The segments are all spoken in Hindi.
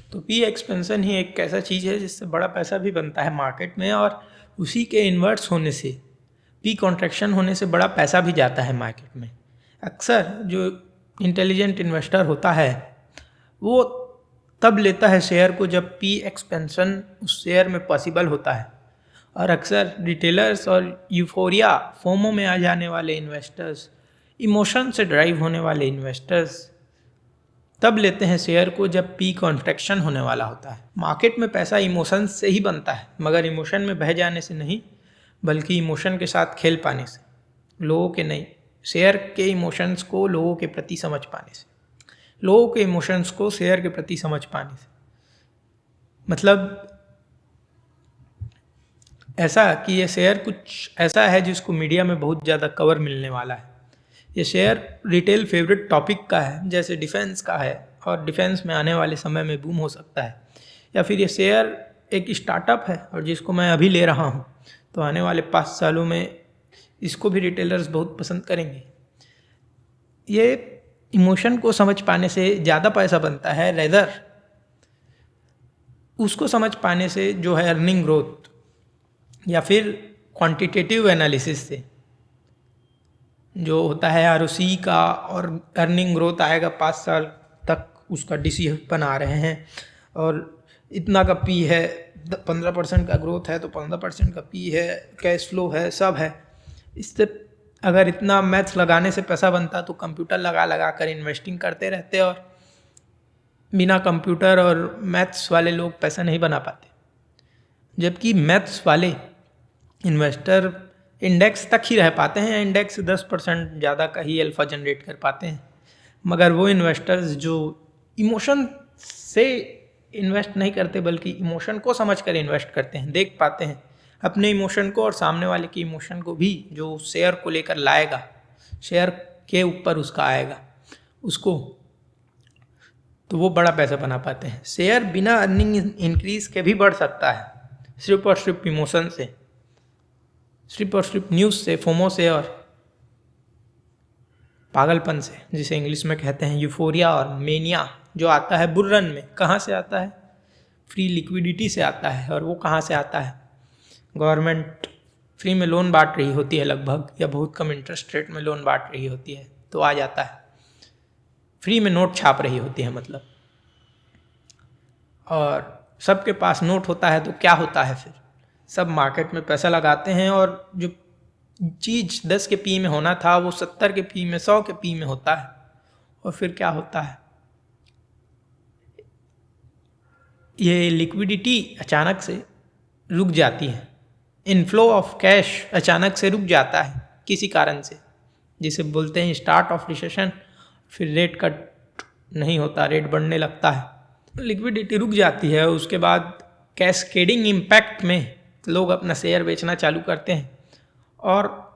तो पी एक्सपेंशन ही एक ऐसा चीज़ है जिससे बड़ा पैसा भी बनता है मार्केट में, और उसी के इन्वर्स होने से, पी कॉन्ट्रैक्शन होने से बड़ा पैसा भी जाता है मार्केट में। अक्सर जो इंटेलिजेंट इन्वेस्टर होता है वो तब लेता है शेयर को जब पी एक्सपेंशन उस शेयर में पॉसिबल होता है, और अक्सर रिटेलर्स और यूफोरिया फोमो में आ जाने वाले इन्वेस्टर्स, इमोशन से ड्राइव होने वाले इन्वेस्टर्स तब लेते हैं शेयर को जब पी कॉन्ट्रैक्शन होने वाला होता है। मार्केट में पैसा इमोशन से ही बनता है, मगर इमोशन में बह जाने से नहीं, बल्कि इमोशन के साथ खेल पाने से, लोगों के नहीं, शेयर के इमोशंस को लोगों के प्रति समझ पाने से, लोगों के इमोशंस को शेयर के प्रति समझ पाने से। मतलब ऐसा कि ये शेयर कुछ ऐसा है जिसको मीडिया में बहुत ज़्यादा कवर मिलने वाला है। ये शेयर रिटेल फेवरेट टॉपिक का है, जैसे डिफेंस का है, और डिफेंस में आने वाले समय में बूम हो सकता है। या फिर ये शेयर एक स्टार्टअप है और जिसको मैं अभी ले रहा हूँ, तो आने वाले 5 सालों में इसको भी रिटेलर्स बहुत पसंद करेंगे। ये इमोशन को समझ पाने से ज़्यादा पैसा बनता है, रेदर उसको समझ पाने से जो है अर्निंग ग्रोथ, या फिर क्वांटिटेटिव एनालिसिस से जो होता है आरओसी का, और अर्निंग ग्रोथ आएगा 5 साल तक, उसका डीसी बना रहे हैं, और इतना का पी है, 15% का ग्रोथ है तो 15% का पी है, कैश फ्लो है, सब है। इससे अगर इतना मैथ्स लगाने से पैसा बनता तो कंप्यूटर लगा लगा कर इन्वेस्टिंग करते रहते, और बिना कंप्यूटर और मैथ्स वाले लोग पैसा नहीं बना पाते। जबकि मैथ्स वाले इन्वेस्टर इंडेक्स तक ही रह पाते हैं, इंडेक्स से 10% ज़्यादा का ही अल्फा जनरेट कर पाते हैं। मगर वो इन्वेस्टर्स जो इमोशन से इन्वेस्ट नहीं करते, बल्कि इमोशन को समझ कर इन्वेस्ट करते हैं, देख पाते हैं अपने इमोशन को और सामने वाले के इमोशन को भी, जो शेयर को लेकर लाएगा, शेयर के ऊपर उसका आएगा उसको, तो वो बड़ा पैसा बना पाते हैं। शेयर बिना अर्निंग इंक्रीज के भी बढ़ सकता है, सिर्फ और सिर्फ इमोशन से, सिर्फ और सिर्फ न्यूज़ से, फोमो से और पागलपन से, जिसे इंग्लिश में कहते हैं यूफोरिया और मेनिया, जो आता है बुल रन में। कहाँ से आता है? फ्री लिक्विडिटी से आता है। और वो कहाँ से आता है? गवर्नमेंट फ्री में लोन बांट रही होती है लगभग, या बहुत कम इंटरेस्ट रेट में लोन बांट रही होती है, तो आ जाता है। फ्री में नोट छाप रही होती है मतलब, और सबके पास नोट होता है तो क्या होता है फिर? सब मार्केट में पैसा लगाते हैं, और जो चीज़ 10 के पी में होना था वो 70 के पी में, 100 के पी में होता है। और फिर क्या होता है? ये लिक्विडिटी अचानक से रुक जाती है, इनफ्लो ऑफ कैश अचानक से रुक जाता है किसी कारण से, जिसे बोलते हैं स्टार्ट ऑफ रिसेशन। फिर रेट कट नहीं होता, रेट बढ़ने लगता है, लिक्विडिटी रुक जाती है। उसके बाद कैस्केडिंग इम्पैक्ट में लोग अपना शेयर बेचना चालू करते हैं, और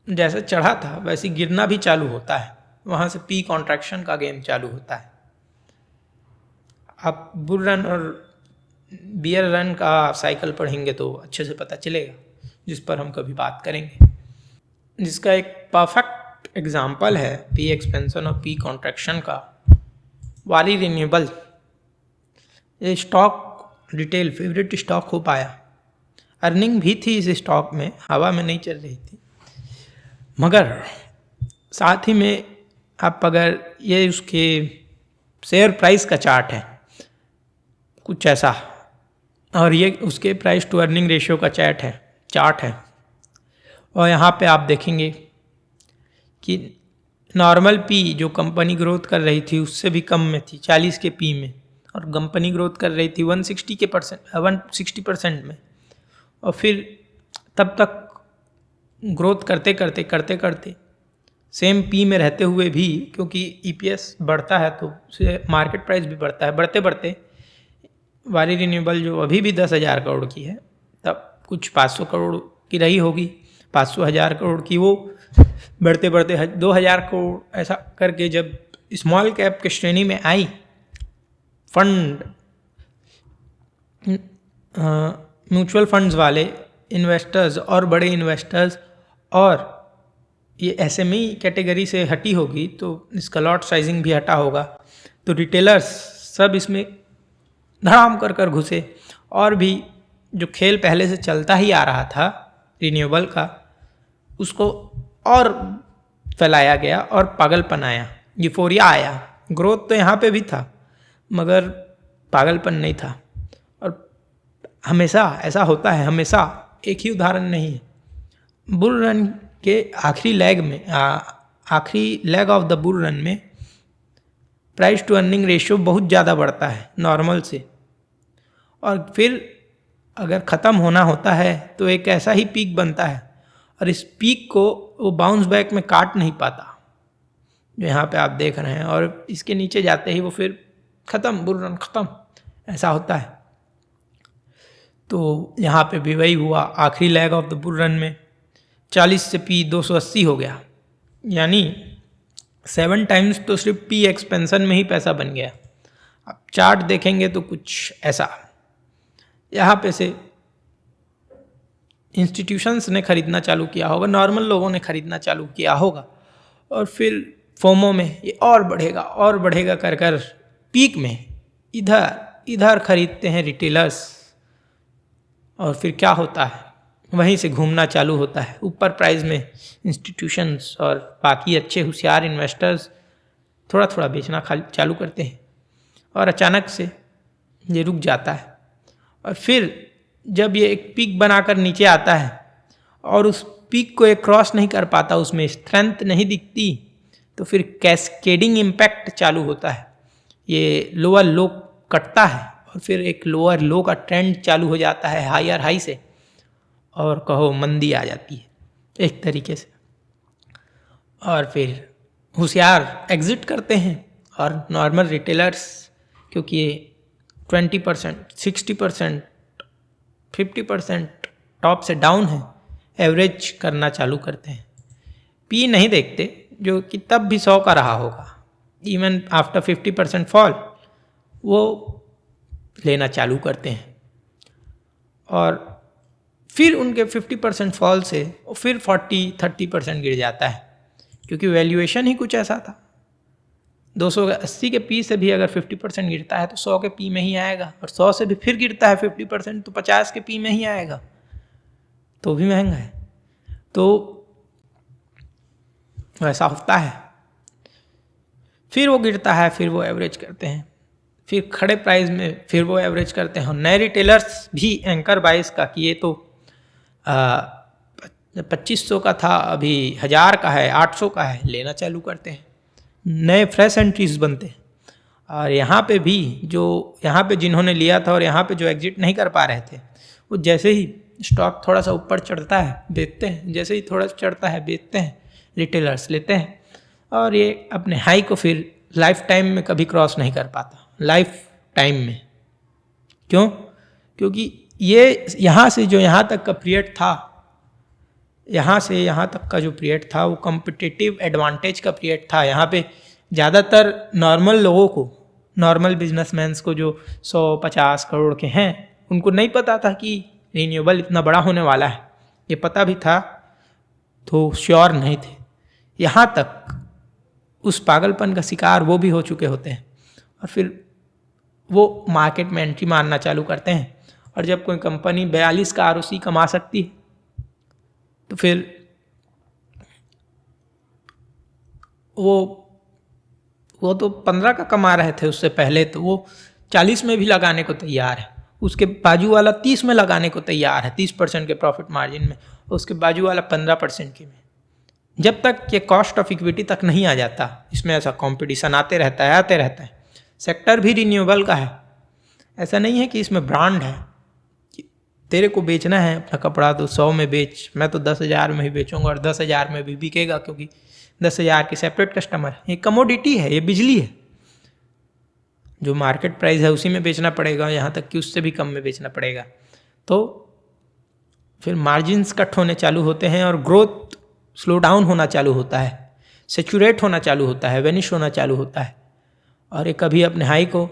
जैसे चढ़ा था वैसे गिरना भी चालू होता है। वहाँ से पी कॉन्ट्रैक्शन का गेम चालू होता है। आप बुल रन और बियर रन का साइकिल पढ़ेंगे तो अच्छे से पता चलेगा, जिस पर हम कभी बात करेंगे, जिसका एक परफेक्ट एग्जाम्पल है पी एक्सपेंशन और पी कॉन्ट्रैक्शन का, वाली रिन्यूएबल। ये स्टॉक रिटेल फेवरेट स्टॉक हो पाया, अर्निंग भी थी इस स्टॉक में, हवा में नहीं चल रही थी। मगर साथ ही में आप अगर ये उसके शेयर प्राइस का चार्ट है कुछ ऐसा, और ये उसके प्राइस टू अर्निंग रेशियो का चार्ट है, और यहाँ पे आप देखेंगे कि नॉर्मल पी जो कंपनी ग्रोथ कर रही थी उससे भी कम में थी, 40 के पी में, और कंपनी ग्रोथ कर रही थी 160% में। और फिर तब तक ग्रोथ करते सेम पी में रहते हुए भी, क्योंकि ईपीएस बढ़ता है तो मार्केट प्राइस भी बढ़ता है, बढ़ते बढ़ते वाली रिन्यूएबल जो अभी भी 10,000 करोड़ की है, तब कुछ 500 करोड़ की रही होगी, 500,000 करोड़ की, वो बढ़ते बढ़ते 2,000 करोड़, ऐसा करके जब स्मॉल कैप के श्रेणी में आई, फंड म्यूचुअल फंड्स वाले इन्वेस्टर्स और बड़े इन्वेस्टर्स, और ये एसएमई कैटेगरी से हटी होगी तो इसका लॉट साइजिंग भी हटा होगा, तो रिटेलर्स सब इसमें धड़ाम कर कर घुसे, और भी जो खेल पहले से चलता ही आ रहा था रिन्यूएबल का, उसको और फैलाया गया और पागलपन आया, यूफोरिया आया। ग्रोथ तो यहाँ पे भी था मगर पागलपन नहीं था। और हमेशा ऐसा होता है, हमेशा एक ही उदाहरण नहीं है। बुल रन के आखिरी लेग में, आखिरी leg of the bull run में प्राइस टू अर्निंग रेशियो बहुत ज़्यादा बढ़ता है नॉर्मल से, और फिर अगर ख़त्म होना होता है तो एक ऐसा ही पीक बनता है, और इस पीक को वो बाउंस बैक में काट नहीं पाता जो यहाँ पे आप देख रहे हैं, और इसके नीचे जाते ही वो फिर ख़त्म, बुल रन ख़त्म, ऐसा होता है। तो यहाँ पे भी वही हुआ। आखिरी leg of the bull run में 40 से पी 280 हो गया, यानी 7 टाइम्स तो सिर्फ पी एक्सपेंशन में ही पैसा बन गया। अब चार्ट देखेंगे तो कुछ ऐसा, यहाँ पे से इंस्टीट्यूशंस ने खरीदना चालू किया होगा, नॉर्मल लोगों ने खरीदना चालू किया होगा, और फिर फोमो में ये और बढ़ेगा कर कर पीक में इधर खरीदते हैं रिटेलर्स, और फिर क्या होता है, वहीं से घूमना चालू होता है ऊपर प्राइस में। इंस्टीट्यूशंस और बाकी अच्छे होशियार इन्वेस्टर्स थोड़ा थोड़ा बेचना चालू करते हैं, और अचानक से ये रुक जाता है, और फिर जब ये एक पीक बनाकर नीचे आता है और उस पीक को एक क्रॉस नहीं कर पाता, उसमें स्ट्रेंथ नहीं दिखती, तो फिर कैस्केडिंग इम्पैक्ट चालू होता है। ये लोअर लो कटता है और फिर एक लोअर लो का ट्रेंड चालू हो जाता है हायर हाई से, और कहो मंदी आ जाती है एक तरीके से, और फिर होशियार एग्जिट करते हैं, और नॉर्मल रिटेलर्स, क्योंकि ये 20%, 60%, 50% टॉप से डाउन है, एवरेज करना चालू करते हैं। पी नहीं देखते, जो कि तब भी 100 का रहा होगा, इवन आफ्टर 50% फॉल वो लेना चालू करते हैं, और फिर उनके 50% फॉल से फिर 40-30% गिर जाता है, क्योंकि वैल्यूएशन ही कुछ ऐसा था। 280 के पी से भी अगर 50% गिरता है तो 100 के पी में ही आएगा, और 100 से भी फिर गिरता है 50% तो 50 के पी में ही आएगा, तो भी महंगा है। तो वैसा होता है। फिर वो गिरता है, फिर वो एवरेज करते हैं, फिर खड़े प्राइस में फिर वो एवरेज करते हैं। नए रिटेलर्स भी एंकर बाइस का कि ये तो 2500 का था, अभी 1000 का है, 800 का है, लेना चालू करते हैं, नए फ्रेश एंट्रीज बनते हैं। और यहाँ पे भी जो यहाँ पे जिन्होंने लिया था और यहाँ पे जो एग्जिट नहीं कर पा रहे थे, वो जैसे ही स्टॉक थोड़ा सा ऊपर चढ़ता है बेचते हैं, जैसे ही थोड़ा चढ़ता है बेचते हैं, रिटेलर्स लेते हैं, और ये अपने हाई को फिर लाइफ टाइम में कभी क्रॉस नहीं कर पाता, लाइफ टाइम में। क्यों? क्योंकि ये यहाँ से जो यहाँ तक का पीरियड था, यहाँ से यहाँ तक का जो पीरियड था वो कॉम्पिटिटिव एडवांटेज का पीरियड था। यहाँ पे ज़्यादातर नॉर्मल लोगों को, नॉर्मल बिजनेसमैन्स को जो 100-50 करोड़ के हैं, उनको नहीं पता था कि रिन्यूएबल इतना बड़ा होने वाला है। ये पता भी था तो श्योर नहीं थे। यहाँ तक उस पागलपन का शिकार वो भी हो चुके होते हैं, और फिर वो मार्केट में एंट्री मारना चालू करते हैं। और जब कोई कंपनी 42 का ROC कमा सकती है तो फिर वो तो 15 का कमा रहे थे उससे पहले, तो वो 40 में भी लगाने को तैयार है, उसके बाजू वाला 30 में लगाने को तैयार है, 30% के प्रॉफिट मार्जिन में, उसके बाजू वाला 15% के में। जब तक ये कॉस्ट ऑफ इक्विटी तक नहीं आ जाता, इसमें ऐसा कंपटीशन आते रहता है। सेक्टर भी रिन्यूएबल का है, ऐसा नहीं है कि इसमें ब्रांड है कि तेरे को बेचना है अपना कपड़ा तो 100 में बेच, मैं तो 10,000 में ही बेचूंगा और 10,000 में भी बिकेगा, क्योंकि 10,000 की सेपरेट कस्टमर है। ये कमोडिटी है, ये बिजली है, जो मार्केट प्राइस है उसी में बेचना पड़ेगा, यहाँ तक कि उससे भी कम में बेचना पड़ेगा। तो फिर मार्जिन्स कट होने चालू होते हैं, और ग्रोथ स्लो डाउन होना चालू होता है, सेचुरेट होना चालू होता है, वेनिश होना चालू होता है, और ये कभी अपने हाई को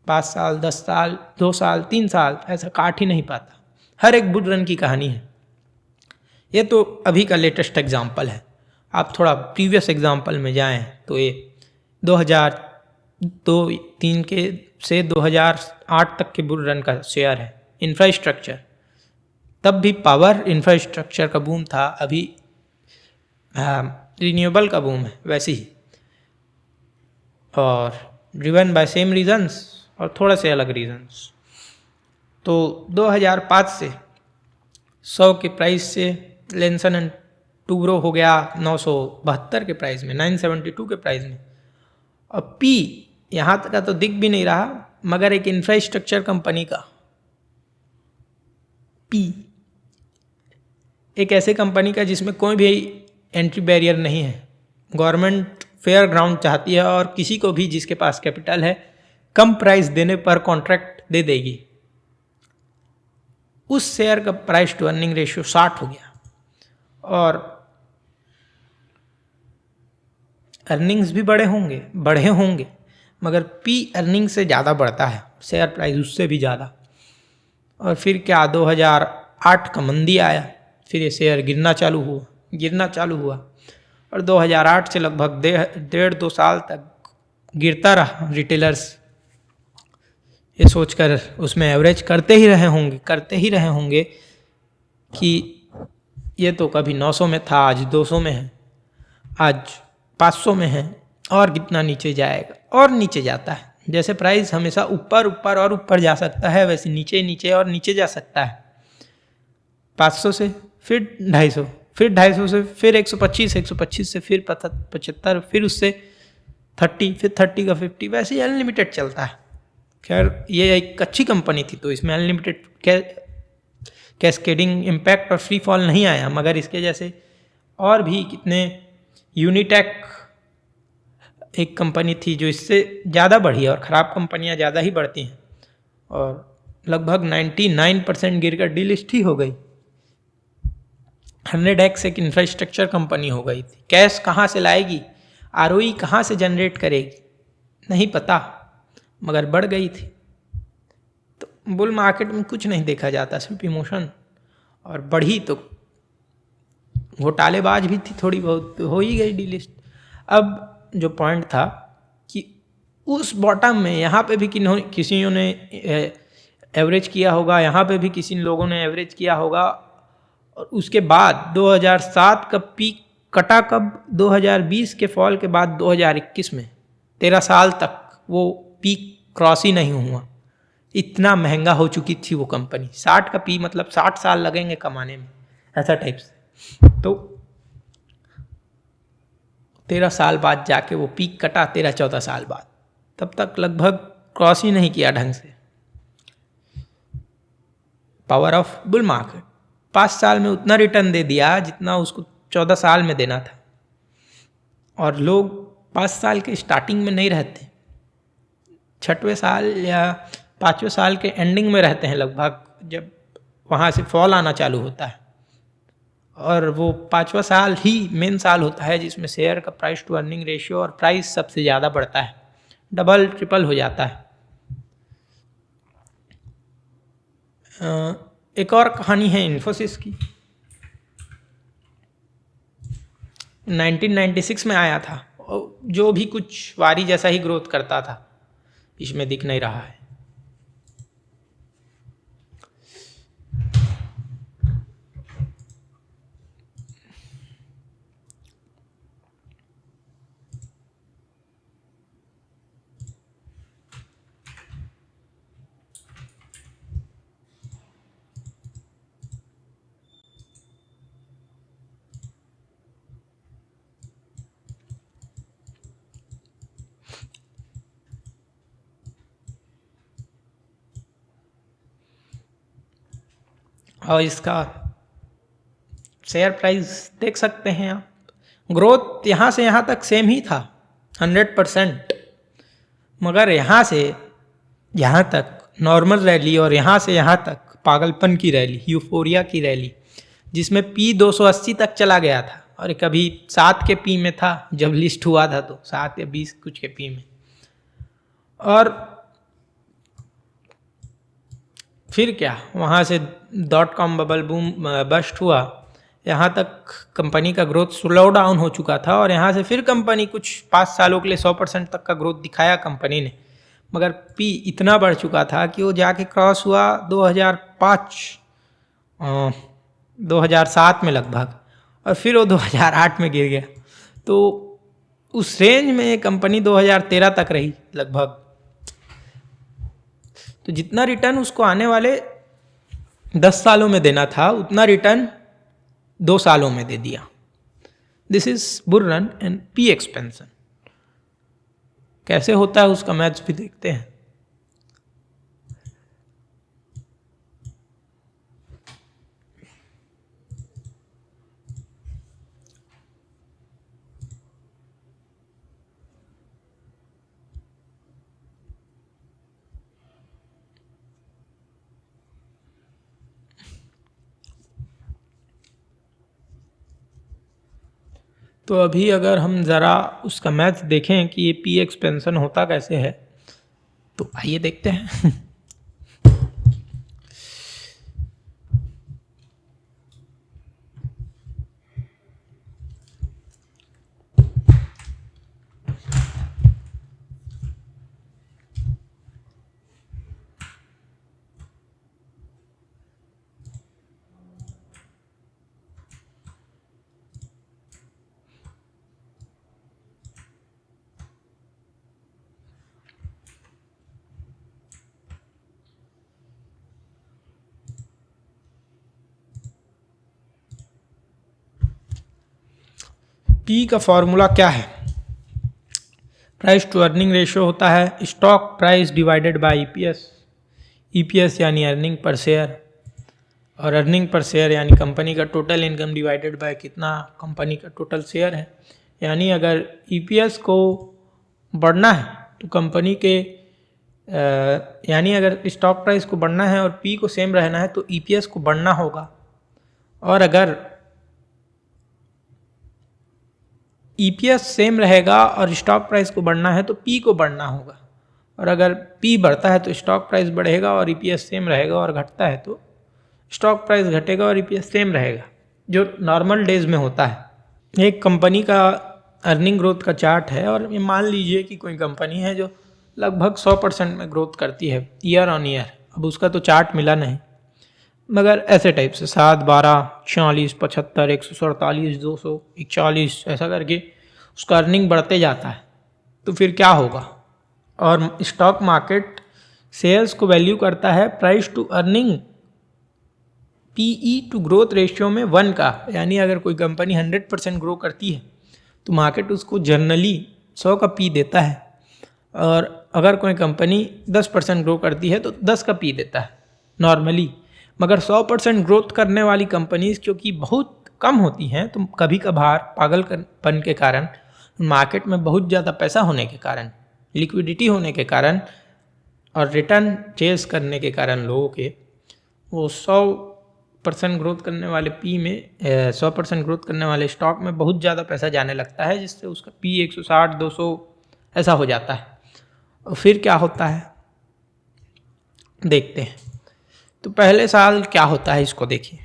5 साल, 10 साल, 2 साल, 3 साल ऐसा काट ही नहीं पाता। हर एक बुल रन की कहानी है। ये तो अभी का लेटेस्ट एग्जाम्पल है। आप थोड़ा प्रीवियस एग्जाम्पल में जाएं तो ये 2003 के से 2008 तक के बुल रन का शेयर है। इंफ्रास्ट्रक्चर, तब भी पावर इंफ्रास्ट्रक्चर का बूम था, अभी रिन्यूएबल का बूम है वैसे ही, और ड्रिवन बाय सेम रीजंस और थोड़ा से अलग रीजंस। तो 2005 से 100 के प्राइस से लेंसन एंड टूब्रो हो गया 972 के प्राइस में, 972 के प्राइस में। और पी यहाँ तक का तो दिख भी नहीं रहा, मगर एक इंफ्रास्ट्रक्चर कंपनी का पी, एक ऐसे कंपनी का जिसमें कोई भी एंट्री बैरियर नहीं है, गवर्नमेंट फेयर ग्राउंड चाहती है और किसी को भी जिसके पास कैपिटल है कम प्राइस देने पर कॉन्ट्रैक्ट दे देगी, उस शेयर का प्राइस टू अर्निंग रेशियो 60 हो गया। और अर्निंग्स भी बढ़े होंगे, मगर पी अर्निंग से ज़्यादा बढ़ता है, शेयर प्राइस उससे भी ज़्यादा। और फिर क्या, 2008 का मंदी आया, फिर ये शेयर गिरना चालू हुआ और 2008 से लगभग 1.5-2 साल तक गिरता रहा। रिटेलर्स ये सोचकर उसमें एवरेज करते ही रहे होंगे कि ये तो कभी 900 में था, आज 200 में है, आज 500 में है, और कितना नीचे जाएगा, और नीचे जाता है। जैसे प्राइस हमेशा ऊपर जा सकता है, वैसे नीचे और नीचे जा सकता है। 500 से फिर 250, फिर 250 से फिर 125 से फिर 75, फिर उससे 30, फिर 30 का 50, वैसे ही अनलिमिटेड चलता है। खैर ये एक अच्छी कंपनी थी तो इसमें अनलिमिटेड कैस्केडिंग इम्पैक्ट और फ्री फॉल नहीं आया, मगर इसके जैसे और भी कितने, यूनिटेक एक कंपनी थी जो इससे ज़्यादा बढ़ी है, और ख़राब कंपनियां ज़्यादा ही बढ़ती हैं, और लगभग 99% गिरकर डीलिस्ट ही हो गई। 100x एक इंफ्रास्ट्रक्चर कंपनी हो गई थी। कैश कहाँ से लाएगी, आरओई कहाँ से जनरेट करेगी, नहीं पता, मगर बढ़ गई थी। तो बुल मार्केट में कुछ नहीं देखा जाता, सिर्फ इमोशन, और बढ़ी तो घोटालेबाज भी थी थोड़ी बहुत, तो हो ही गई डीलिस्ट। अब जो पॉइंट था कि उस बॉटम में यहाँ पे भी किसी ने एवरेज किया होगा, यहाँ पे भी किसी लोगों ने एवरेज किया होगा, और उसके बाद 2007 का पीक कटा कब, 2020 के फॉल के बाद 2021 में 13 साल तक वो पीक क्रॉस ही नहीं हुआ। इतना महंगा हो चुकी थी वो कंपनी। 60 का पी मतलब 60 साल लगेंगे कमाने में, ऐसा टाइप से। तो 13 साल बाद जाके वो पीक कटा, 13-14 साल बाद, तब तक लगभग क्रॉस ही नहीं किया ढंग से। पावर ऑफ बुल मार्केट, 5 साल में उतना रिटर्न दे दिया जितना उसको 14 साल में देना था। और लोग 5 साल के स्टार्टिंग में नहीं रहते, 6वें साल या 5वें साल के एंडिंग में रहते हैं लगभग, जब वहाँ से फॉल आना चालू होता है। और वो 5वां साल ही मेन साल होता है जिसमें शेयर का प्राइस टू अर्निंग रेशियो और प्राइस सबसे ज़्यादा बढ़ता है, डबल ट्रिपल हो जाता है। एक और कहानी है इन्फोसिस की। 1996 में आया था, जो भी कुछ वारी जैसा ही ग्रोथ करता था, इसमें दिख नहीं रहा है। और इसका शेयर प्राइस देख सकते हैं आप, ग्रोथ यहाँ से यहाँ तक सेम ही था 100%, मगर यहाँ से यहाँ तक नॉर्मल रैली और यहाँ से यहाँ तक पागलपन की रैली, यूफोरिया की रैली, जिसमें पी 280 तक चला गया था, और कभी 7 के पी में था जब लिस्ट हुआ था, तो 7 या 20 कुछ के पी में। और फिर क्या, वहाँ से .com बबल बूम बस्ट हुआ, यहाँ तक कंपनी का ग्रोथ स्लो डाउन हो चुका था और यहाँ से फिर कंपनी कुछ 5 सालों के लिए 100% तक का ग्रोथ दिखाया कंपनी ने, मगर पी इतना बढ़ चुका था कि वो जाके क्रॉस हुआ 2007 में लगभग, और फिर वो 2008 में गिर गया। तो उस रेंज में कंपनी 2013 तक रही लगभग। तो जितना रिटर्न उसको आने वाले 10 सालों में देना था उतना रिटर्न 2 सालों में दे दिया। This is bull run and P expansion. कैसे होता है उसका मैथ्स भी देखते हैं। तो अभी अगर हम ज़रा उसका मैथ्स देखें कि ये पी एक्सपेंशन होता कैसे है, तो आइए देखते हैं। पी का फॉर्मूला क्या है? प्राइस टू अर्निंग रेशियो होता है stock price divided by EPS. EPS यानी अर्निंग पर शेयर, और अर्निंग पर शेयर यानी कंपनी का टोटल इनकम डिवाइडेड बाय कितना कंपनी का टोटल शेयर है। यानी अगर ईपीएस को बढ़ना है तो कंपनी के यानी अगर स्टॉक प्राइस को बढ़ना है और पी को सेम रहना है तो ईपीएस को बढ़ना होगा, और अगर ईपीएस सेम रहेगा और स्टॉक प्राइस को बढ़ना है तो पी को बढ़ना होगा, और अगर पी बढ़ता है तो स्टॉक प्राइस बढ़ेगा और ईपीएस सेम रहेगा, और घटता है तो स्टॉक प्राइस घटेगा और ईपीएस सेम रहेगा, जो नॉर्मल डेज में होता है। एक कंपनी का अर्निंग ग्रोथ का चार्ट है, और ये मान लीजिए कि कोई कंपनी है जो लगभग 100% में ग्रोथ करती है ईयर ऑन ईयर। अब उसका तो चार्ट मिला नहीं, मगर ऐसे टाइप से 7, 12, 46, 75, 147, 241, ऐसा करके उसका अर्निंग बढ़ते जाता है। तो फिर क्या होगा? और स्टॉक मार्केट शेयर्स को वैल्यू करता है price to earning PE to growth ratio में 1 का। यानी अगर कोई कंपनी 100% ग्रो करती है तो मार्केट उसको जनरली 100 का पी देता है, और अगर कोई कंपनी 10% ग्रो करती है तो 10 का पी देता है नॉर्मली। मगर 100% ग्रोथ करने वाली कंपनीज क्योंकि बहुत कम होती हैं, तो कभी कभार पागलपन के कारण, मार्केट में बहुत ज़्यादा पैसा होने के कारण, लिक्विडिटी होने के कारण और रिटर्न चेस करने के कारण लोगों के, वो 100% ग्रोथ करने वाले पी में 100% ग्रोथ करने वाले स्टॉक में बहुत ज़्यादा पैसा जाने लगता है, जिससे उसका पी 160, 200 ऐसा हो जाता है। और फिर क्या होता है देखते हैं। तो पहले साल क्या होता है इसको देखिए।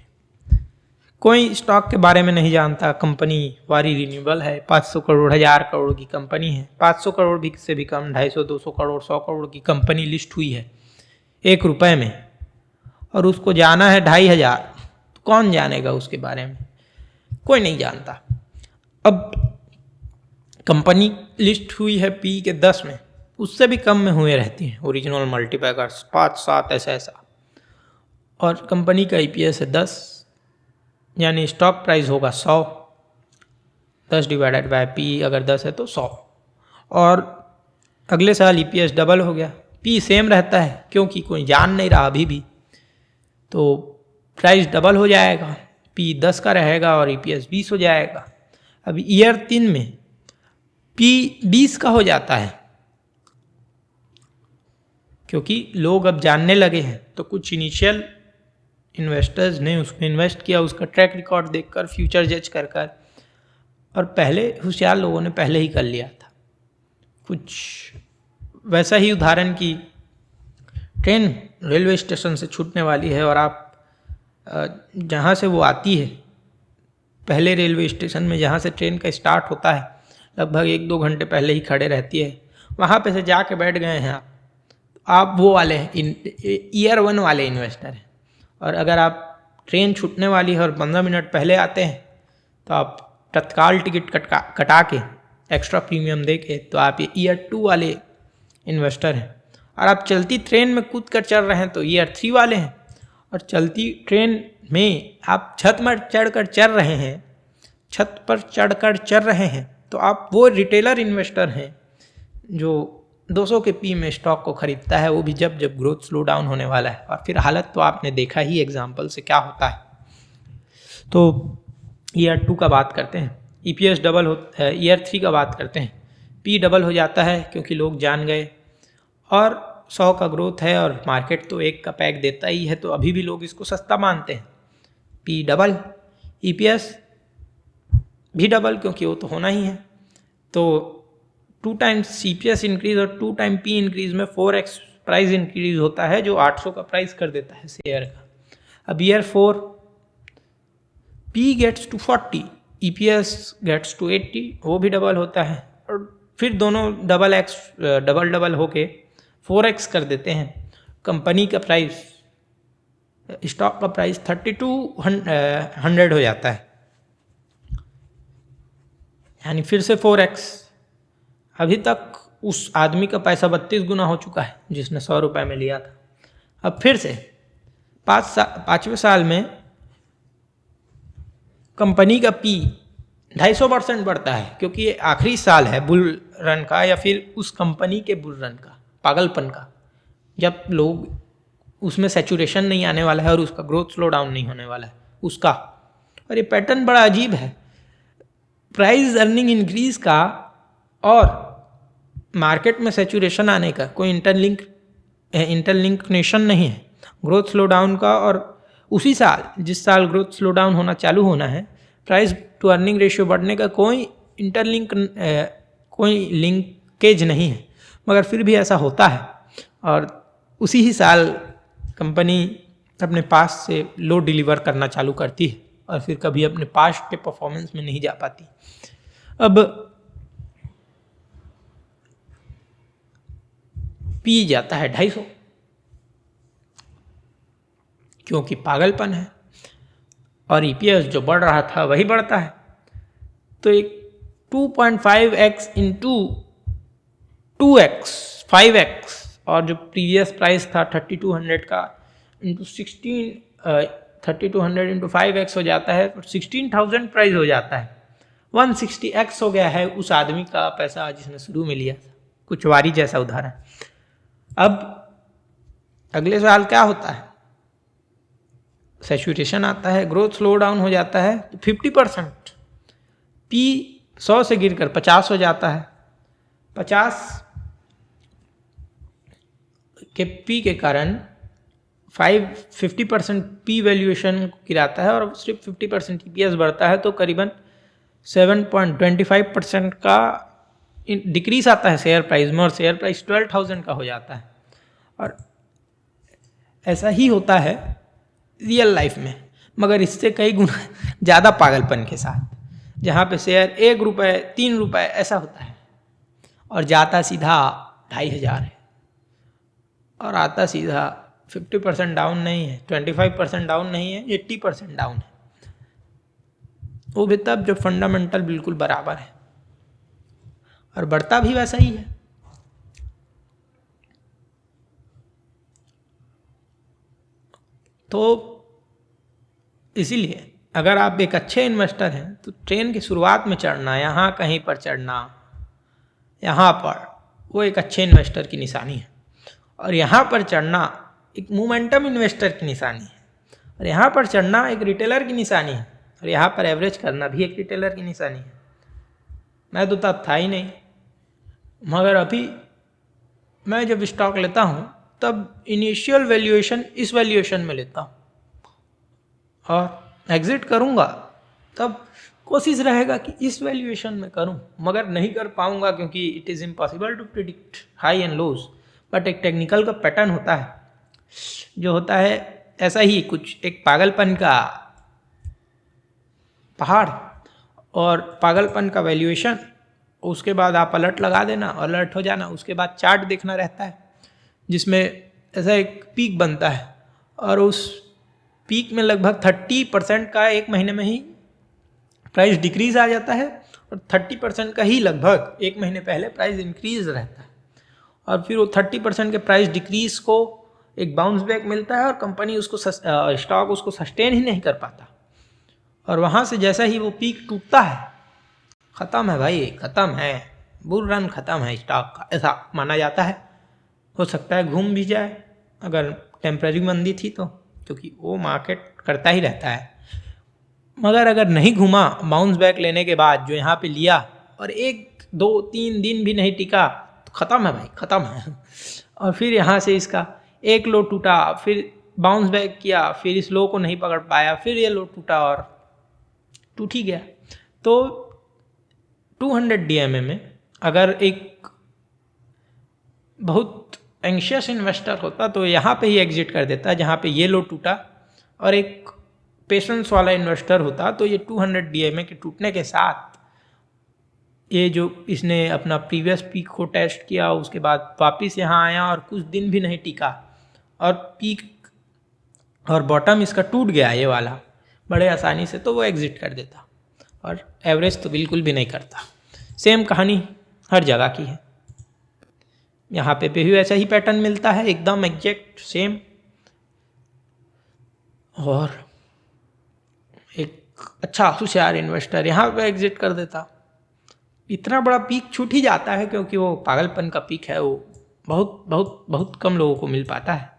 कोई स्टॉक के बारे में नहीं जानता, कंपनी वारी रिन्यूएबल है, 500 करोड़ 1000 करोड़ की कंपनी है, 500 करोड़ भी से भी कम, 250, 200 करोड़ 100 करोड़ की कंपनी लिस्ट हुई है 1 रुपए में, और उसको जाना है 2500। तो कौन जानेगा उसके बारे में? कोई नहीं जानता। अब कंपनी लिस्ट हुई है पी के 10 में, उससे भी कम में हुए रहती हैं ओरिजिनल मल्टीपैकर्स 5, 7 ऐसा, और कंपनी का ईपीएस है 10, यानी स्टॉक प्राइस होगा 100, 10 डिवाइडेड बाय पी अगर 10 है तो 100, और अगले साल ईपीएस डबल हो गया। पी सेम रहता है क्योंकि कोई जान नहीं रहा अभी भी, तो प्राइस डबल हो जाएगा, पी 10 का रहेगा और ईपीएस 20 हो जाएगा। अब ईयर 3 में पी 20 का हो जाता है, क्योंकि लोग अब जानने लगे हैं, तो कुछ इनिशियल इन्वेस्टर्स ने उसमें इन्वेस्ट किया, उसका ट्रैक रिकॉर्ड देखकर, फ्यूचर जज कर कर, और पहले होशियार लोगों ने पहले ही कर लिया था। कुछ वैसा ही उदाहरण की ट्रेन रेलवे स्टेशन से छूटने वाली है, और आप जहाँ से वो आती है पहले रेलवे स्टेशन में जहाँ से ट्रेन का स्टार्ट होता है लगभग 1-2 घंटे पहले ही खड़े रहती है, वहाँ पे से जाके बैठ गए हैं आप वो वाले ईयर 1 वाले इन्वेस्टर हैं। और अगर आप ट्रेन छूटने वाली है और 15 मिनट पहले आते हैं तो आप तत्काल टिकट कटा के एक्स्ट्रा प्रीमियम दे के तो आप ये ईयर 2 वाले इन्वेस्टर हैं। और आप चलती ट्रेन में कूद कर चल रहे हैं तो ईयर 3 वाले हैं। और चलती ट्रेन में आप छत पर चढ़कर चल रहे हैं तो आप वो रिटेलर इन्वेस्टर हैं जो 200 के पी में स्टॉक को खरीदता है, वो भी जब ग्रोथ स्लो डाउन होने वाला है। और फिर हालत तो आपने देखा ही एग्जाम्पल से क्या होता है। तो ईयर 2 का बात करते हैं, EPS डबल हो, ईयर 3 का बात करते हैं, P डबल हो जाता है क्योंकि लोग जान गए और 100 का ग्रोथ है और मार्केट तो 1 का पैक देता ही है, तो अभी भी लोग इसको सस्ता मानते हैं। P डबल, EPS भी डबल क्योंकि वो तो होना ही है। तो 2 टाइम्स EPS इंक्रीज और 2 टाइम P इंक्रीज में 4x प्राइस इंक्रीज होता है, जो 800 का प्राइस कर देता है शेयर का। अब year 4 P gets to 40, EPS gets to 80, वो भी डबल होता है। और फिर दोनों डबल होके 4x कर देते हैं। कंपनी का प्राइस, स्टॉक का प्राइस 3200 हो जाता है, यानी फिर से 4x। अभी तक उस आदमी का पैसा 32 गुना हो चुका है जिसने 100 रुपये में लिया था। अब फिर से 5वें साल में कंपनी का P 250% बढ़ता है, क्योंकि ये आखिरी साल है बुल रन का या फिर उस कंपनी के बुल रन का, पागलपन का, जब लोग उसमें सैचुरेशन नहीं आने वाला है और उसका ग्रोथ स्लो डाउन नहीं होने वाला है उसका। और ये पैटर्न बड़ा अजीब है, प्राइस अर्निंग इंक्रीज का और मार्केट में सैचुरेशन आने का कोई इंटरलिंकनेशन नहीं है। ग्रोथ स्लो डाउन का और उसी साल जिस साल ग्रोथ स्लो डाउन होना चालू होना है, प्राइस टू अर्निंग रेशियो बढ़ने का कोई लिंकेज नहीं है, मगर फिर भी ऐसा होता है। और उसी ही साल कंपनी अपने पास से लो डिलीवर करना चालू करती है और फिर कभी अपने पास्ट के परफॉर्मेंस में नहीं जा पाती। अब P जाता है 250, क्योंकि पागलपन है, और EPS जो बढ़ रहा था वही बढ़ता है। तो एक 2.5x इंटू 2x 5x, और जो प्रीवियस प्राइस था 3200 का इंटू 3200 इंटू 5x हो जाता है, 16,000 प्राइस हो जाता है। 160x हो गया है उस आदमी का पैसा जिसने शुरू में लिया था। कुछ वारी जैसा उदाहरण। अब अगले साल क्या होता है, सैचुरेशन आता है, ग्रोथ स्लो डाउन हो जाता है, तो 50% P 100 से गिरकर 50 हो जाता है। 50 के P के कारण 50% P वैल्यूएशन गिराता है और सिर्फ 50% EPS बढ़ता है, तो करीबन 7.25% का डिक्रीज आता है शेयर प्राइस में, और शेयर प्राइस 12,000 का हो जाता है। और ऐसा ही होता है रियल लाइफ में, मगर इससे कई गुना ज़्यादा पागलपन के साथ, जहाँ पे शेयर 1 रुपये 3 रुपये ऐसा होता है और जाता सीधा 2,500 है, और आता सीधा 50% डाउन नहीं है, 25% डाउन नहीं है, 80% डाउन है। वो भी तब जब फंडामेंटल बिल्कुल बराबर है, और बढ़ता भी वैसा ही है। तो इसीलिए अगर आप एक अच्छे इन्वेस्टर हैं तो ट्रेन की शुरुआत में चढ़ना, यहाँ कहीं पर चढ़ना, यहाँ पर, वो एक अच्छे इन्वेस्टर की निशानी है। और यहाँ पर चढ़ना एक मोमेंटम इन्वेस्टर की निशानी है, और यहाँ पर चढ़ना एक रिटेलर की निशानी है, और यहाँ पर एवरेज करना भी एक रिटेलर की निशानी है। मैं तो तब था ही नहीं, मगर अभी मैं जब स्टॉक लेता हूँ तब इनिशियल वैल्यूएशन इस वैल्यूएशन में लेता हूँ, और एग्जिट करूँगा तब कोशिश रहेगा कि इस वैल्यूएशन में करूँ, मगर नहीं कर पाऊँगा क्योंकि it is impossible to predict high and lows. But एक टेक्निकल का पैटर्न होता है, जो होता है ऐसा ही कुछ एक पागलपन का पहाड़ और पागलपन का वैल्यूएशन, उसके बाद आप अलर्ट लगा देना, अलर्ट हो जाना। उसके बाद चार्ट देखना रहता है जिसमें ऐसा एक पीक बनता है और उस पीक में लगभग 30% का एक महीने में ही प्राइस डिक्रीज आ जाता है और 30% का ही लगभग एक महीने पहले प्राइस इंक्रीज रहता है। और फिर वो 30% के प्राइस डिक्रीज को एक बाउंस बैक मिलता है और कंपनी उसको स्टॉक उसको सस्टेन ही नहीं कर पाता। और वहाँ से जैसा ही वो पीक टूटता है, ख़त्म है भाई, ख़त्म है, बुल रन ख़त्म है स्टॉक का, ऐसा माना जाता है। हो सकता है घूम भी जाए अगर टेम्पररी मंदी थी तो, क्योंकि वो मार्केट करता ही रहता है। मगर अगर नहीं घूमा बाउंस बैक लेने के बाद जो यहाँ पे लिया और 1-2-3 दिन भी नहीं टिका तो ख़त्म है भाई, ख़त्म है। और फिर यहाँ से इसका एक लो टूटा, फिर बाउंस बैक किया, फिर इस लो को नहीं पकड़ पाया, फिर ये लो टूटा और टूट ही गया। तो 200 DMA में अगर एक बहुत एंशियस इन्वेस्टर होता तो यहाँ पे ही एग्जिट कर देता जहाँ पे ये लो टूटा, और एक पेशेंस वाला इन्वेस्टर होता तो ये 200 DMA के टूटने के साथ ये जो इसने अपना प्रीवियस पीक को टेस्ट किया, उसके बाद वापस यहाँ आया और कुछ दिन भी नहीं टिका और पीक और बॉटम इसका टूट गया ये वाला बड़े आसानी से, तो वो एग्जिट कर देता। और एवरेज तो बिल्कुल भी नहीं करता। सेम कहानी हर जगह की है, यहाँ पे भी वैसा ही पैटर्न मिलता है, एकदम एग्जैक्ट सेम। और एक अच्छा होशियार इन्वेस्टर यहाँ पे एग्जिट कर देता। इतना बड़ा पीक छूट ही जाता है क्योंकि वो पागलपन का पीक है, वो बहुत बहुत बहुत कम लोगों को मिल पाता है।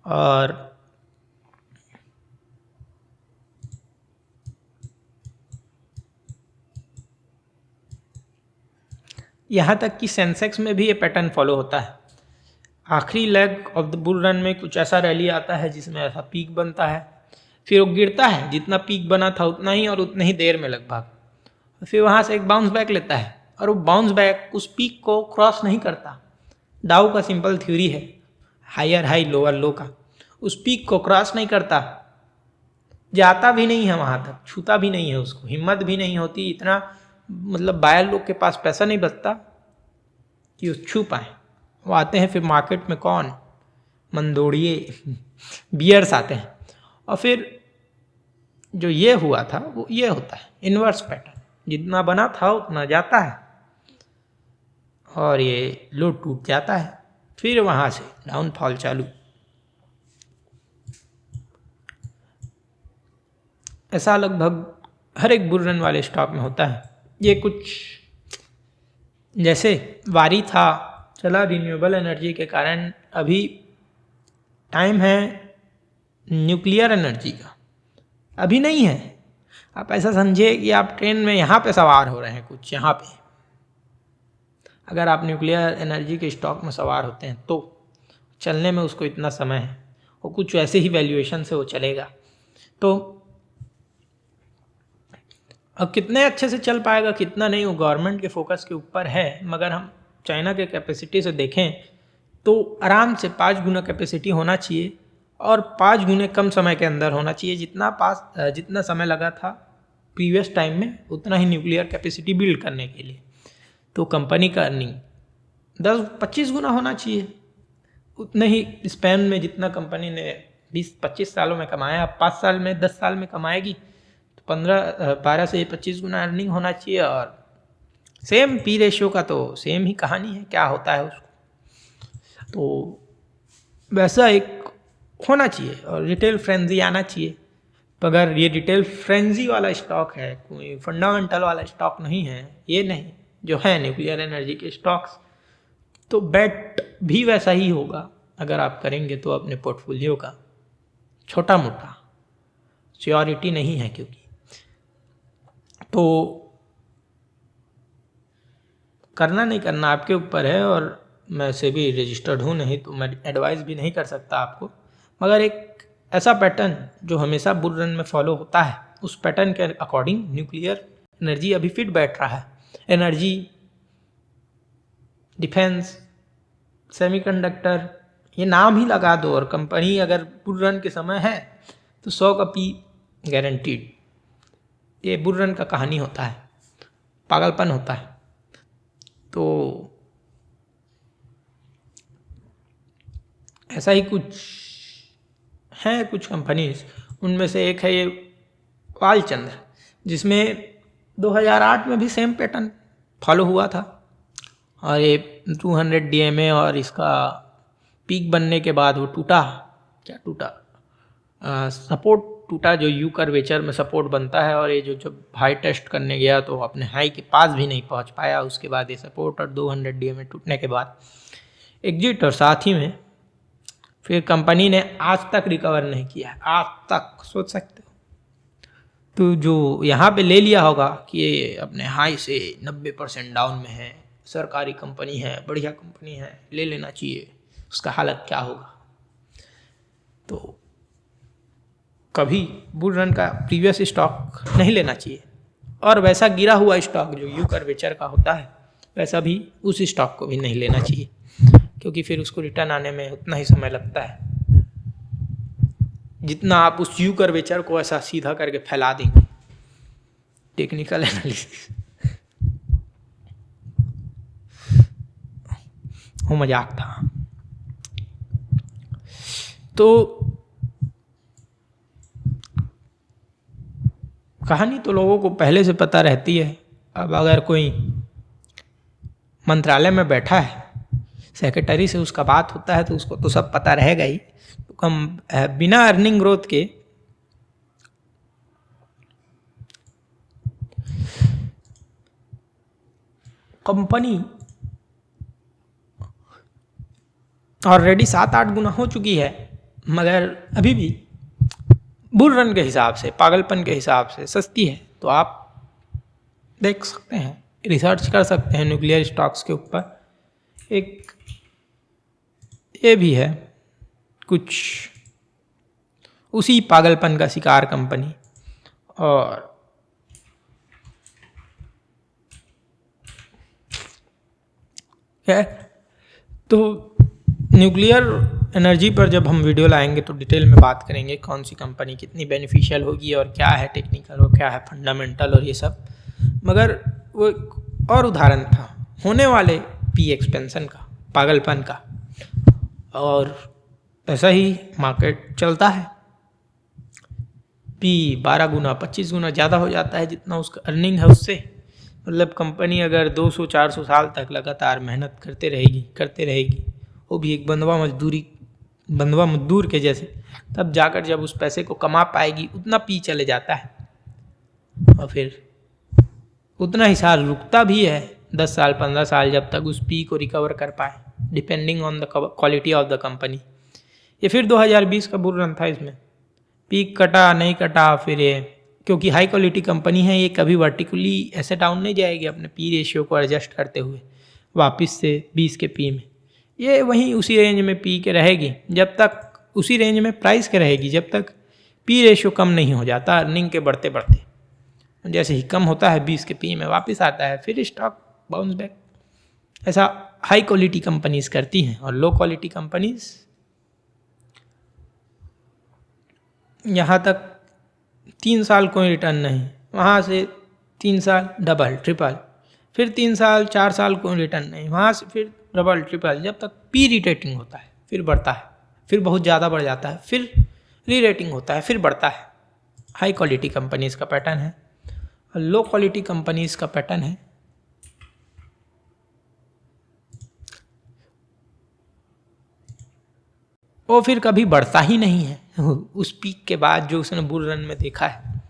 और यहाँ तक कि सेंसेक्स में भी ये पैटर्न फॉलो होता है। आखिरी leg of the bull run में कुछ ऐसा रैली आता है जिसमें ऐसा पीक बनता है, फिर वो गिरता है, जितना पीक बना था उतना ही और उतने ही देर में लगभग, फिर वहाँ से एक बाउंस बैक लेता है और वो बाउंस बैक उस पीक को क्रॉस नहीं करता। डाउ का सिंपल थ्योरी है, हायर हाई लोअर लो का, उस पीक को क्रॉस नहीं करता, जाता भी नहीं है वहाँ तक, छूता भी नहीं है, उसको हिम्मत भी नहीं होती, इतना मतलब बायर लोग के पास पैसा नहीं बचता कि उस छू पाए। वो आते हैं फिर मार्केट में कौन, मंदोड़िए बियर्स आते हैं, और फिर जो ये हुआ था वो ये होता है इन्वर्स पैटर्न, जितना बना था उतना जाता है और ये लो टूट जाता है, फिर वहाँ से डाउनफॉल चालू। ऐसा लगभग हर एक बुल रन वाले स्टॉक में होता है। ये कुछ जैसे वारी था चला रिन्यूएबल एनर्जी के कारण, अभी टाइम है न्यूक्लियर एनर्जी का, अभी नहीं है। आप ऐसा समझिए कि आप ट्रेन में यहाँ पे सवार हो रहे हैं, कुछ यहाँ पे अगर आप न्यूक्लियर एनर्जी के स्टॉक में सवार होते हैं तो चलने में उसको इतना समय है, और कुछ ऐसे ही वैल्यूएशन से वो चलेगा। तो अब कितने अच्छे से चल पाएगा कितना नहीं, वो गवर्नमेंट के फोकस के ऊपर है। मगर हम चाइना के कैपेसिटी से देखें तो आराम से 5 गुना कैपेसिटी होना चाहिए और 5 गुने कम समय के अंदर होना चाहिए। जितना समय लगा था प्रीवियस टाइम में उतना ही न्यूक्लियर कैपेसिटी बिल्ड करने के लिए। तो कंपनी का अर्निंग 10-25 गुना होना चाहिए, उतने ही स्पैन में जितना कंपनी ने 20-25 सालों में कमाया, 5 साल में 10 साल में कमाएगी तो 12 से 25 गुना अर्निंग होना चाहिए। और सेम पी रेशियो का तो सेम ही कहानी है, क्या होता है उसको, तो वैसा एक होना चाहिए और रिटेल फ्रेंजी आना चाहिए। तो अगर ये रिटेल फ्रेंजी वाला स्टॉक है, कोई फंडामेंटल वाला स्टॉक नहीं है, ये नहीं जो है न्यूक्लियर एनर्जी के स्टॉक्स, तो बेट भी वैसा ही होगा अगर आप करेंगे तो अपने पोर्टफोलियो का। छोटा मोटा सियोरिटी नहीं है क्योंकि, तो करना नहीं करना आपके ऊपर है। और मैं से भी रजिस्टर्ड हूँ नहीं तो मैं एडवाइस भी नहीं कर सकता आपको। मगर एक ऐसा पैटर्न जो हमेशा बुल रन में फॉलो होता है, उस पैटर्न के अकॉर्डिंग न्यूक्लियर एनर्जी अभी फिट बैठ रहा है, एनर्जी, डिफेंस, सेमीकंडक्टर, ये नाम ही लगा दो और कंपनी अगर बुल रन के समय है तो 100 का पी गारंटीड। ये बुल रन का कहानी होता है, पागलपन होता है। तो ऐसा ही कुछ है, कुछ कंपनीज, उनमें से एक है ये वालचंद्र, जिसमें 2008 में भी सेम पैटर्न फॉलो हुआ था। और ये 200 DMA और इसका पीक बनने के बाद वो टूटा, क्या टूटा, सपोर्ट टूटा, जो यू कर्वेचर में सपोर्ट बनता है। और ये जो जब हाई टेस्ट करने गया तो अपने हाई के पास भी नहीं पहुंच पाया। उसके बाद ये सपोर्ट और 200 DMA टूटने के बाद एग्जिट, और साथ ही में फिर कंपनी ने आज तक रिकवर नहीं किया है, आज तक, सोच सकते हो। तो जो यहाँ पे ले लिया होगा कि ये अपने हाई से 90% डाउन में है, सरकारी कंपनी है, बढ़िया कंपनी है, ले लेना चाहिए, उसका हालत क्या होगा। तो कभी बुल रन का प्रीवियस स्टॉक नहीं लेना चाहिए। और वैसा गिरा हुआ स्टॉक जो यू कर्वेचर का होता है, वैसा भी उस स्टॉक को भी नहीं लेना चाहिए, क्योंकि फिर उसको रिटर्न आने में उतना ही समय लगता है जितना आप उस यू कर्वेचर को ऐसा सीधा करके फैला देंगे। टेक्निकल एनालिसिस, वो मजाक था। तो कहानी तो लोगों को पहले से पता रहती है। अब अगर कोई मंत्रालय में बैठा है, सेक्रेटरी से उसका बात होता है, तो उसको तो सब पता रहेगा ही। तो कम बिना अर्निंग ग्रोथ के कंपनी ऑलरेडी 7-8 गुना हो चुकी है, मगर अभी भी बुल रन के हिसाब से, पागलपन के हिसाब से सस्ती है। तो आप देख सकते हैं, रिसर्च कर सकते हैं न्यूक्लियर स्टॉक्स के ऊपर। एक ये भी है कुछ उसी पागलपन का शिकार कंपनी। और है तो न्यूक्लियर एनर्जी पर जब हम वीडियो लाएंगे तो डिटेल में बात करेंगे, कौन सी कंपनी कितनी बेनिफिशियल होगी और क्या है टेक्निकल और क्या है फंडामेंटल और ये सब। मगर वो एक और उदाहरण था होने वाले पी एक्सपेंशन का, पागलपन का। और ऐसा ही मार्केट चलता है, पी 12 गुना 25 गुना ज़्यादा हो जाता है जितना उसका अर्निंग है उससे। मतलब कंपनी अगर 200-400 साल तक लगातार मेहनत करते रहेगी, वो भी एक बंधुआ मजदूर के जैसे, तब जाकर जब उस पैसे को कमा पाएगी, उतना पी चले जाता है। और फिर उतना ही साल रुकता भी है, 10 साल 15 साल, जब तक उस पी को रिकवर कर पाए, depending on the quality of the company. ये फिर 2020 का बुल रन था, इसमें पीक कटा नहीं कटा। फिर ये क्योंकि हाई क्वालिटी कंपनी है, ये कभी वर्टिकली ऐसे डाउन नहीं जाएगी अपने पी रेशियो को एडजस्ट करते हुए वापस से 20 के पी में। ये वहीं उसी रेंज में पी के रहेगी जब तक, उसी रेंज में प्राइस के रहेगी जब तक पी रेशियो कम नहीं हो जाता अर्निंग के बढ़ते बढ़ते। जैसे ही कम होता है 20 के पी में वापस आता है, फिर स्टॉक बाउंस बैक। ऐसा हाई क्वालिटी कंपनीज करती हैं। और लो क्वालिटी कंपनीज यहाँ तक 3 साल कोई रिटर्न नहीं, वहाँ से 3 साल डबल ट्रिपल, फिर 3 साल 4 साल कोई रिटर्न नहीं, वहाँ से फिर डबल ट्रिपल, जब तक पी रीरेटिंग होता है फिर बढ़ता है, फिर बहुत ज़्यादा बढ़ जाता है, फिर रीरेटिंग होता है, फिर बढ़ता है। हाई क्वालिटी कंपनीज का पैटर्न है। और लो क्वालिटी कंपनीज का पैटर्न है वो फिर कभी बढ़ता ही नहीं है उस पीक के बाद जो उसने बुल रन में देखा है।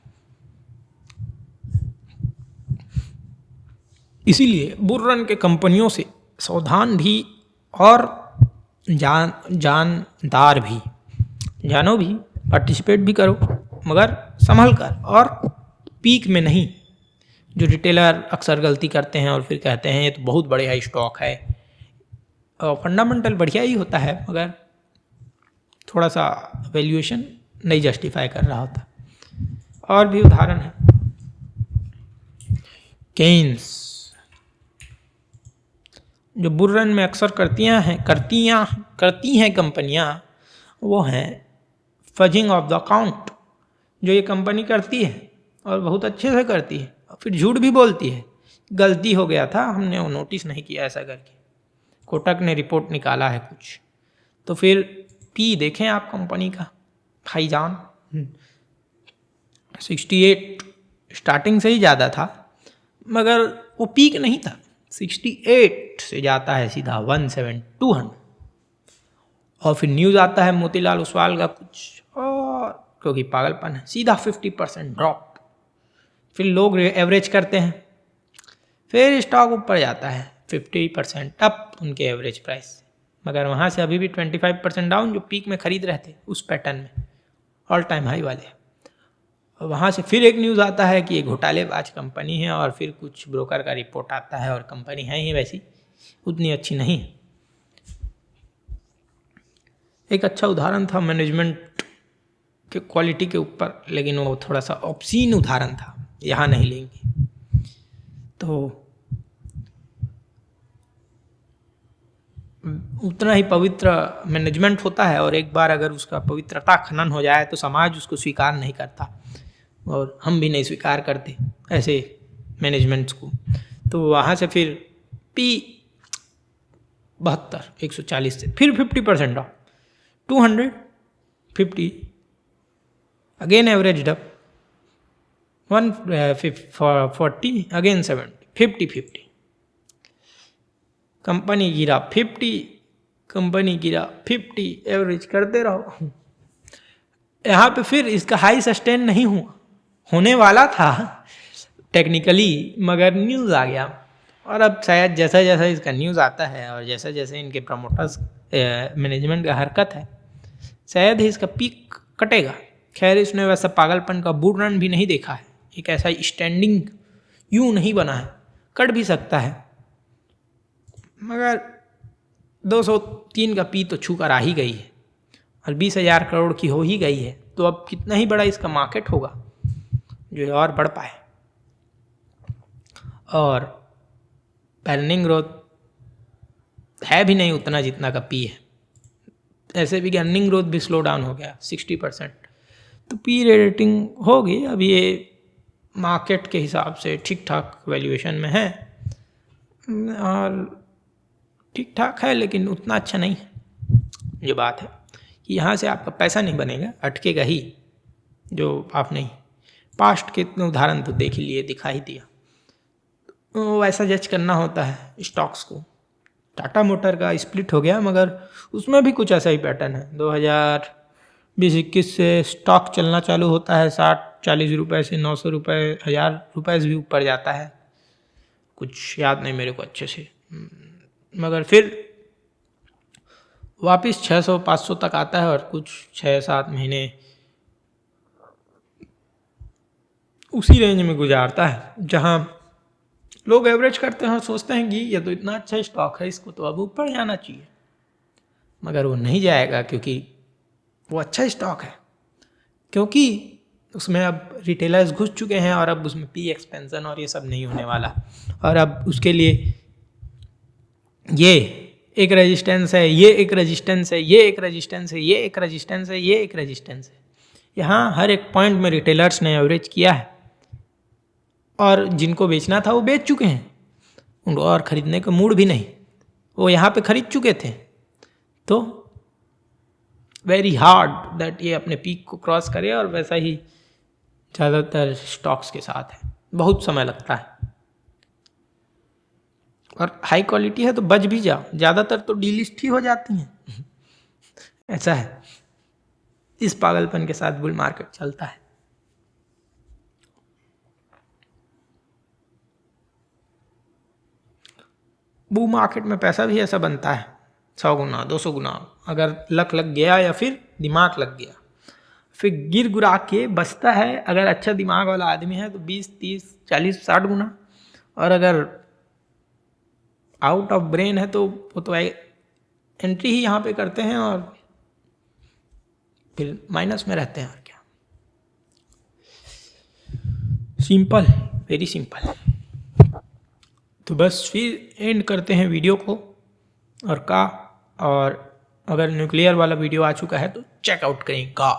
इसीलिए बुल रन के कंपनियों से सावधान भी और जानदार भी, जानो भी, पार्टिसिपेट भी करो, मगर संभल कर और पीक में नहीं। जो रिटेलर अक्सर गलती करते हैं और फिर कहते हैं ये तो बहुत बढ़िया स्टॉक है, और फंडामेंटल बढ़िया ही होता है मगर थोड़ा सा वैल्यूएशन नहीं जस्टिफाई कर रहा होता। और भी उदाहरण है, केन्स। जो बुल रन में अक्सर करती हैं कंपनियां, वो हैं फजिंग ऑफ द अकाउंट। जो ये कंपनी करती है और बहुत अच्छे से करती है, और फिर झूठ भी बोलती है, गलती हो गया था, हमने वो नोटिस नहीं किया ऐसा करके। कोटक ने रिपोर्ट निकाला है कुछ, तो फिर पी देखें आप कंपनी का, भाईजान 68 स्टार्टिंग से ही ज़्यादा था, मगर वो पीक नहीं था। 68 से जाता है सीधा 170 200, और फिर न्यूज़ आता है मोतीलाल ओसवाल का कुछ, और क्योंकि पागलपन है, सीधा 50% ड्रॉप। फिर लोग एवरेज करते हैं, फिर स्टॉक ऊपर जाता है 50% अप उनके एवरेज प्राइस से, मगर वहाँ से अभी भी 25% डाउन, जो पीक में खरीद रहे थे उस पैटर्न में, ऑल टाइम हाई वाले। और वहाँ से फिर एक न्यूज़ आता है कि ये घोटालेबाज कंपनी है, और फिर कुछ ब्रोकर का रिपोर्ट आता है, और कंपनी है ही वैसी, उतनी अच्छी नहीं है। एक अच्छा उदाहरण था मैनेजमेंट के क्वालिटी के ऊपर, लेकिन वो थोड़ा सा ऑब्सीन उदाहरण था, यहाँ नहीं लेंगे। तो उतना ही पवित्र मैनेजमेंट होता है, और एक बार अगर उसका पवित्रता खनन हो जाए तो समाज उसको स्वीकार नहीं करता, और हम भी नहीं स्वीकार करते ऐसे मैनेजमेंट्स को। तो वहाँ से फिर पी 72 140 से फिर 50% of 250, again average up 140, again 70, 50-50। Company गिरा 50, कंपनी गिरा 50, एवरेज करते रहो। यहाँ पे फिर इसका हाई सस्टेन नहीं हुआ, होने वाला था टेक्निकली, मगर न्यूज़ आ गया। और अब शायद जैसा जैसा इसका न्यूज़ आता है, और जैसा जैसे इनके प्रमोटर्स मैनेजमेंट का हरकत है, शायद ही इसका पीक कटेगा। खैर, इसने वैसा पागलपन का बुल रन भी नहीं देखा है, एक ऐसा स्टैंडिंग यूं नहीं बना है, कट भी सकता है, मगर 203 का पी तो छू कर आ ही गई है, और 20,000 करोड़ की हो ही गई है। तो अब कितना ही बड़ा इसका मार्केट होगा जो और बढ़ पाए। और अर्निंग ग्रोथ है भी नहीं उतना जितना का पी है, ऐसे भी अर्निंग ग्रोथ भी स्लो डाउन हो गया 60%। तो पी रेटिंग होगी, अब ये मार्केट के हिसाब से ठीक ठाक वैल्यूएशन में है, और ठीक ठाक है, लेकिन उतना अच्छा नहीं है। ये बात है कि यहाँ से आपका पैसा नहीं बनेगा, अटकेगा ही, जो आप नहीं। पास्ट के इतने उदाहरण तो देख ही लिए, दिखा ही दिया। तो ऐसा जज करना होता है स्टॉक्स को। टाटा मोटर का स्प्लिट हो गया, मगर उसमें भी कुछ ऐसा ही पैटर्न है। 2020-21 से स्टॉक चलना चालू होता है 60-40 रुपये से 900 रुपये, 1000 रुपये भी ऊपर जाता है, कुछ याद नहीं मेरे को अच्छे से, मगर फिर वापस 600-500 तक आता है, और कुछ 6-7 महीने उसी रेंज में गुजारता है, जहां लोग एवरेज करते हैं और सोचते हैं कि ये तो इतना अच्छा स्टॉक है, इसको तो अब ऊपर जाना चाहिए, मगर वो नहीं जाएगा, क्योंकि वो अच्छा स्टॉक है, क्योंकि उसमें अब रिटेलर्स घुस चुके हैं, और अब उसमें पी एक्सपेंशन और ये सब नहीं होने वाला। और अब उसके लिए ये एक रेजिस्टेंस है, ये एक रेजिस्टेंस है, ये एक रेजिस्टेंस है, ये एक रेजिस्टेंस है, ये एक रेजिस्टेंस है। यहाँ हर एक पॉइंट में रिटेलर्स ने एवरेज किया है, और जिनको बेचना था वो बेच चुके हैं, उनको और ख़रीदने का मूड भी नहीं, वो यहाँ पे ख़रीद चुके थे। तो वेरी हार्ड दैट ये अपने पीक को क्रॉस करे, और वैसा ही ज़्यादातर स्टॉक्स के साथ है, बहुत समय लगता है। और हाई क्वालिटी है तो बच भी जाओ, ज़्यादातर तो डीलिस्ट ही हो जाती हैं ऐसा है, इस पागलपन के साथ बुल मार्केट चलता है। बुल मार्केट में पैसा भी ऐसा बनता है 100 गुना 200 गुना, अगर लक लग गया या फिर दिमाग लग गया, फिर गिर गुरा के बचता है। अगर अच्छा दिमाग वाला आदमी है तो 20-30-40-60 गुना, और अगर आउट ऑफ ब्रेन है तो वो तो एंट्री ही यहाँ पे करते हैं और फिर माइनस में रहते हैं। और क्या, सिंपल, वेरी सिंपल। तो बस फिर एंड करते हैं वीडियो को और अगर न्यूक्लियर वाला वीडियो आ चुका है तो चेकआउट करें का।